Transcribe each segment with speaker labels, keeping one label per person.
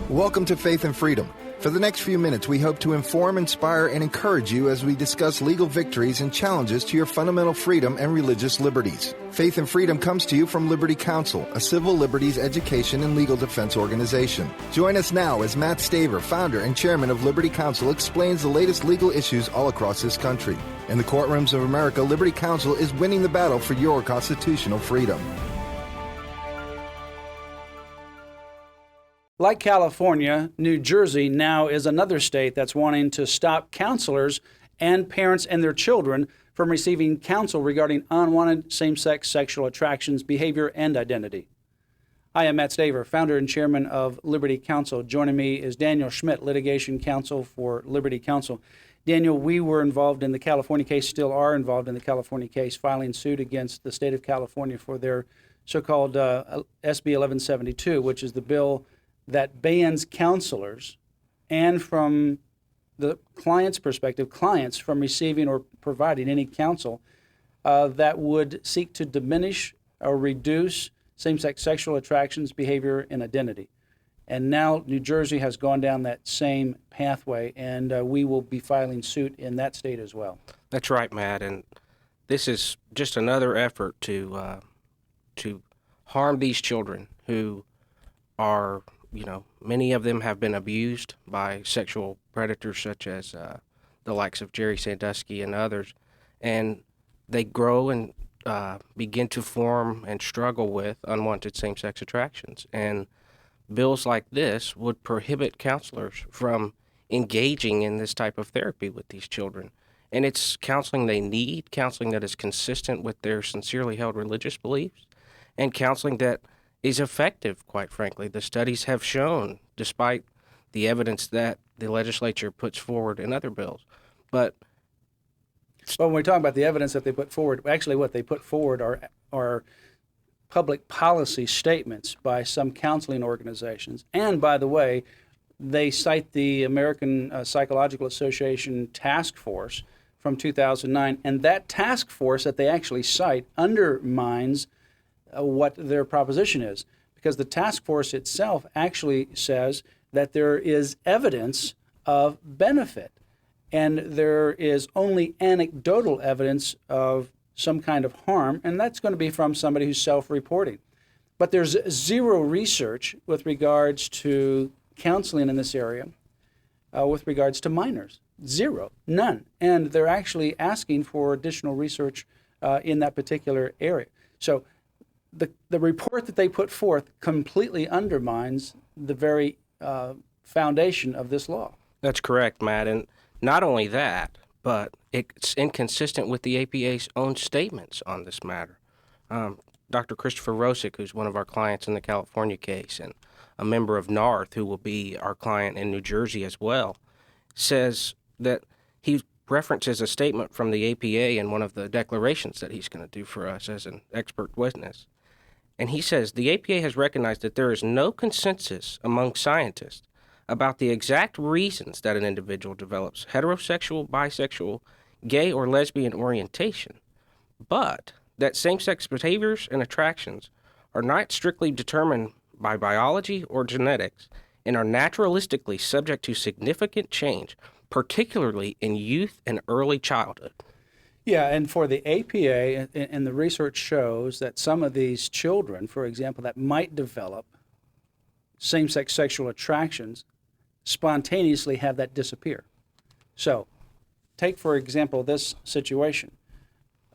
Speaker 1: Welcome to Faith and Freedom. For the next few minutes, we hope to inform, inspire, and encourage you as we discuss legal victories and challenges to your fundamental freedom and religious liberties. Faith and Freedom comes to you from Liberty Counsel, a civil liberties education and legal defense organization. Join us now as Mat Staver, founder and chairman of Liberty Counsel, explains the latest legal issues all across this country. In the courtrooms of America, Liberty Counsel is winning the battle for your constitutional freedom.
Speaker 2: Like California, New Jersey now is another state that's wanting to stop counselors and parents and their children from receiving counsel regarding unwanted same-sex sexual attractions, behavior, and identity. I am Mat Staver, founder and chairman of Liberty Counsel. Joining me is Daniel Schmid, Litigation Counsel for Liberty Counsel. Daniel, we were involved in the California case, still are involved in the California case, filing suit against the state of California for their so-called SB 1172, which is the bill that bans counselors and, from the client's perspective, clients from receiving or providing any counsel that would seek to diminish or reduce same-sex sexual attractions, behavior, and identity. And now New Jersey has gone down that same pathway, and we will be filing suit in that state as well.
Speaker 3: That's right, Matt, and this is just another effort to harm these children who are, many of them have been abused by sexual predators such as the likes of Jerry Sandusky and others, and they grow and begin to form and struggle with unwanted same-sex attractions. And bills like this would prohibit counselors from engaging in this type of therapy with these children. And it's counseling they need, counseling that is consistent with their sincerely held religious beliefs, and counseling that is effective, quite frankly. The studies have shown, despite the evidence that the legislature puts forward in other bills. But
Speaker 2: when we talk about the evidence that they put forward, actually what they put forward are public policy statements by some counseling organizations. And by the way, they cite the American Psychological Association task force from 2009, and that task force that they actually cite undermines what their proposition is, because the task force itself actually says that there is evidence of benefit, and there is only anecdotal evidence of some kind of harm, and that's going to be from somebody who's self-reporting. But there's zero research with regards to counseling in this area with regards to minors. Zero, none. And they're actually asking for additional research in that particular area. So the report that they put forth completely undermines the very foundation of this law. That's
Speaker 3: correct, Matt. And not only that, but it's inconsistent with the APA's own statements on this matter. Dr. Christopher Rosick, who's one of our clients in the California case and a member of NARTH, who will be our client in New Jersey as well, says that he references a statement from the APA in one of the declarations that he's going to do for us as an expert witness. And he says, the APA has recognized that there is no consensus among scientists about the exact reasons that an individual develops heterosexual, bisexual, gay, or lesbian orientation, but that same-sex behaviors and attractions are not strictly determined by biology or genetics and are naturalistically subject to significant change, particularly in youth and early childhood.
Speaker 2: Yeah, and for the APA, and the research shows that some of these children, for example, that might develop same-sex sexual attractions, spontaneously have that disappear. So, take, for example, this situation.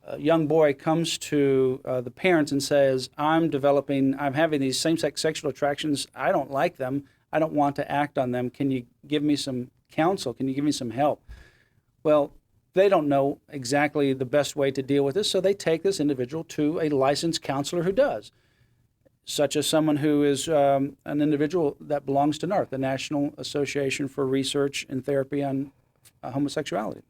Speaker 2: A young boy comes to the parents and says, I'm having these same-sex sexual attractions. I don't like them. I don't want to act on them. Can you give me some counsel? Can you give me some help? Well, they don't know exactly the best way to deal with this, so they take this individual to a licensed counselor who does, such as someone who is an individual that belongs to NARTH, the National Association for Research and Therapy on Homosexuality.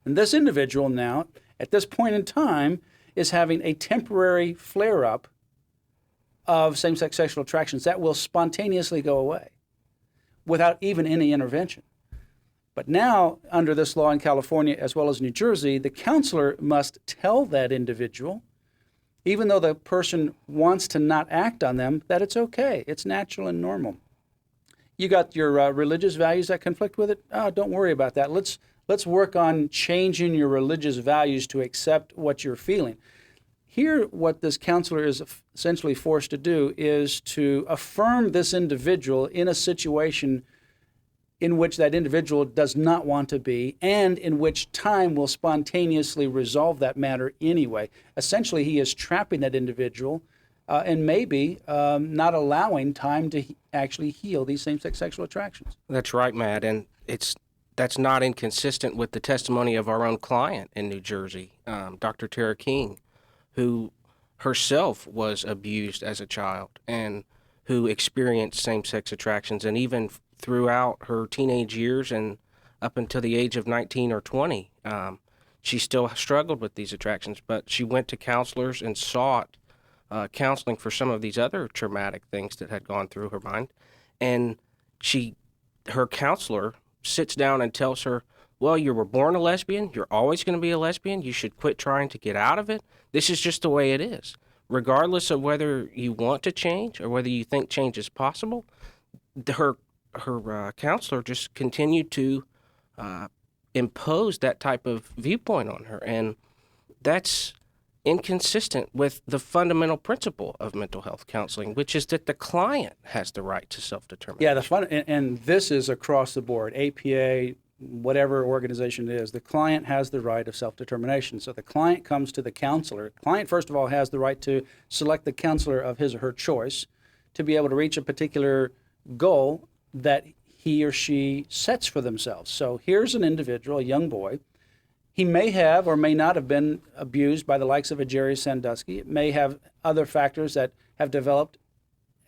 Speaker 2: And this individual now, at this point in time, is having a temporary flare-up of same-sex sexual attractions that will spontaneously go away without even any intervention. But now, under this law in California as well as New Jersey, the counselor must tell that individual, even though the person wants to not act on them, that it's okay, it's natural and normal. You got your religious values that conflict with it? Oh, don't worry about that. Let's work on changing your religious values to accept what you're feeling. Here, what this counselor is essentially forced to do is to affirm this individual in a situation in which that individual does not want to be, and in which time will spontaneously resolve that matter anyway. Essentially, he is trapping that individual and maybe not allowing time to actually heal these same-sex sexual attractions.
Speaker 3: That's right, Matt, and that's not inconsistent with the testimony of our own client in New Jersey, Dr. Tara King, who herself was abused as a child and who experienced same-sex attractions, and even throughout her teenage years and up until the age of 19 or 20, she still struggled with these attractions, but she went to counselors and sought counseling for some of these other traumatic things that had gone through her mind. And her counselor sits down and tells her, well, you were born a lesbian, you're always going to be a lesbian, you should quit trying to get out of it. This is just the way it is. Regardless of whether you want to change or whether you think change is possible, her counselor just continued to impose that type of viewpoint on her, and that's inconsistent with the fundamental principle of mental health counseling, which is that the client has the right to self-determination.
Speaker 2: Yeah, and this is across the board, APA, whatever organization it is, the client has the right of self-determination. So the client comes to the counselor. The client, first of all, has the right to select the counselor of his or her choice to be able to reach a particular goal that he or she sets for themselves. So here's an individual, a young boy. He may have or may not have been abused by the likes of a Jerry Sandusky. It may have other factors that have developed.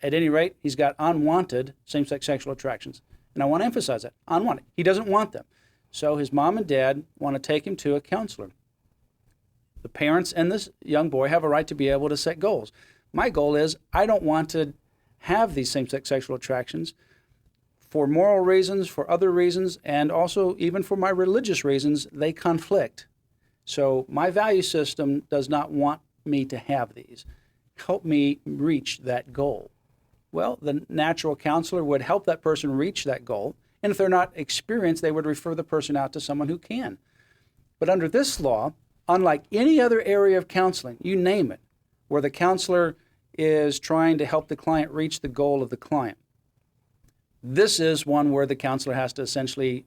Speaker 2: At any rate, he's got unwanted same-sex sexual attractions. And I want to emphasize that, unwanted. He doesn't want them. So his mom and dad want to take him to a counselor. The parents and this young boy have a right to be able to set goals. My goal is I don't want to have these same-sex sexual attractions for moral reasons, for other reasons, and also even for my religious reasons. They conflict. So my value system does not want me to have these. Help me reach that goal. Well, the natural counselor would help that person reach that goal, and if they're not experienced, they would refer the person out to someone who can. But under this law, unlike any other area of counseling, you name it, where the counselor is trying to help the client reach the goal of the client, this is one where the counselor has to essentially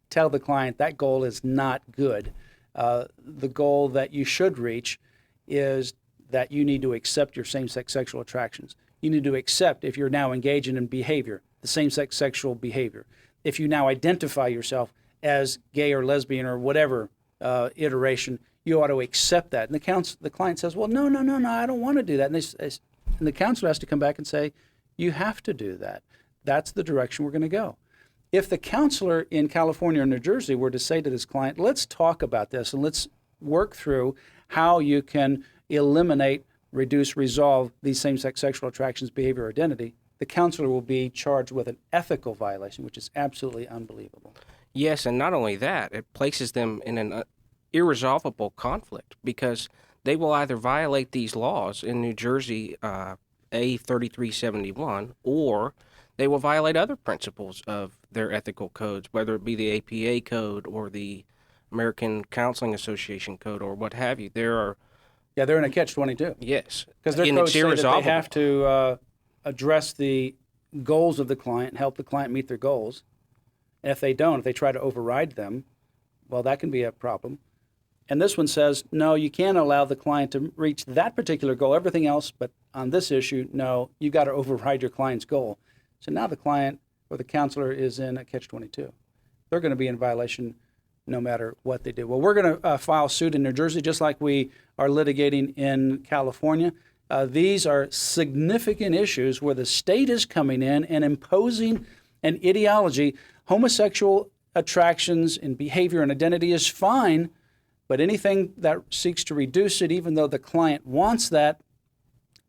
Speaker 2: tell the client that goal is not good. The goal that you should reach is that you need to accept your same-sex sexual attractions. You need to accept, if you're now engaging in behavior, the same-sex sexual behavior. If you now identify yourself as gay or lesbian or whatever iteration, you ought to accept that. And the client says, well, no, I don't want to do that. And the counselor has to come back and say, you have to do that. That's the direction we're going to go. If the counselor in California or New Jersey were to say to this client, let's talk about this and let's work through how you can eliminate, reduce, resolve these same-sex sexual attractions, behavior, or identity, the counselor will be charged with an ethical violation, which is absolutely unbelievable.
Speaker 3: Yes, and not only that, it places them in an irresolvable conflict because they will either violate these laws in New Jersey, A3371, or they will violate other principles of their ethical codes, whether it be the APA code or the American Counseling Association code or what have you. They're in a catch-22.
Speaker 2: Yes. Because their codes say that they have to address the goals of the client and help the client meet their goals. And if they don't, if they try to override them, well, that can be a problem. And this one says, no, you can't allow the client to reach that particular goal, everything else, but on this issue, no, you've got to override your client's goal. So now the client or the counselor is in a catch-22. They're going to be in violation no matter what they do. Well, we're going to file suit in New Jersey just like we are litigating in California. These are significant issues where the state is coming in and imposing an ideology. Homosexual attractions and behavior and identity is fine, but anything that seeks to reduce it, even though the client wants that,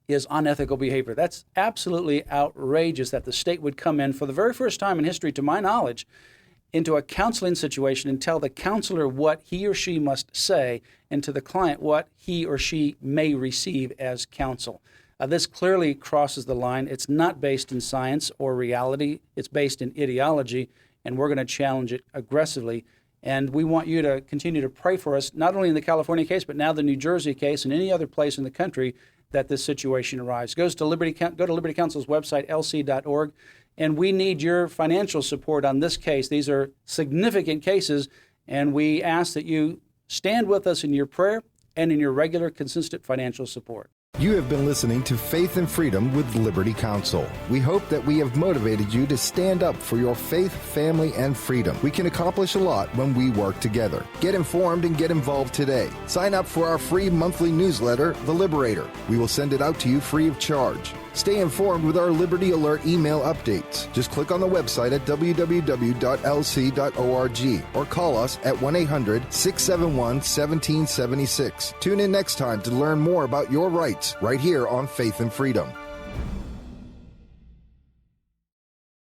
Speaker 2: is unethical behavior. That's absolutely outrageous that the state would come in for the very first time in history, to my knowledge, into a counseling situation and tell the counselor what he or she must say, and to the client what he or she may receive as counsel. This clearly crosses the line. It's not based in science or reality. It's based in ideology, and we're going to challenge it aggressively. And we want you to continue to pray for us, not only in the California case, but now the New Jersey case and any other place in the country that this situation arises. Go to Liberty Counsel's website, lc.org, and we need your financial support on this case. These are significant cases, and we ask that you stand with us in your prayer and in your regular, consistent financial support.
Speaker 1: You have been listening to Faith and Freedom with Liberty Counsel. We hope that we have motivated you to stand up for your faith, family, and freedom. We can accomplish a lot when we work together. Get informed and get involved today. Sign up for our free monthly newsletter, The Liberator. We will send it out to you free of charge. Stay informed with our Liberty Alert email updates. Just click on the website at www.lc.org or call us at 1-800-671-1776. Tune in next time to learn more about your rights right here on Faith and Freedom.